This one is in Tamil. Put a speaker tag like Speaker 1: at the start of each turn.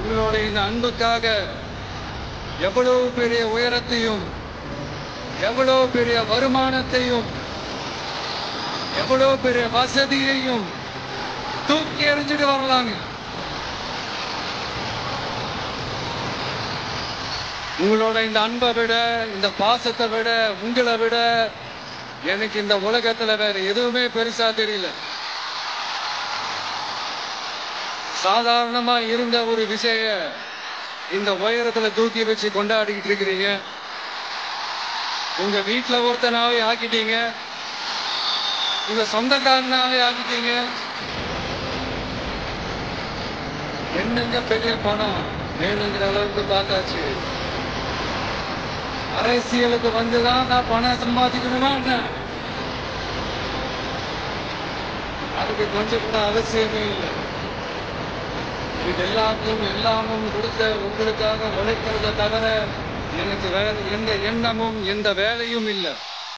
Speaker 1: உங்களுடைய இந்த அன்புக்காக எவ்வளவு பெரிய உயரத்தையும், எவ்வளவு பெரிய வருமானத்தையும், எவ்வளவு பெரிய வசதியையும் தூக்கி எறிஞ்சிட்டு வரலாங்க. உங்களோட இந்த அன்பை விட, இந்த பாசத்தை விட, உங்களை விட எனக்கு இந்த உலகத்துல வேற எதுவுமே பெருசா தெரியல. சாதாரணமா இருந்த ஒரு விஷய இந்த உயரத்துல தூக்கி வச்சு கொண்டாடிக்கிட்டு இருக்கிறீங்க. உங்க வீட்டுல ஒருத்தனாவே ஆக்கிட்டீங்க, உங்க சொந்தக்காரனாவே ஆக்கிட்டீங்க. என்னங்க பெரிய பணம் வேணுங்கிற அளவுக்கு பார்த்தாச்சு. அரசியலுக்கு வந்துதான் நான் பணம் சம்பாதிக்கணுமா என்ன? அதுக்கு கொஞ்சம் கூட அவசியமே இல்லை. இது எல்லாமும் கொடுத்த உங்களுக்காக உழைக்கிறத தவிர எனக்கு வேற எந்த எண்ணமும் எந்த வேலையும் இல்லை.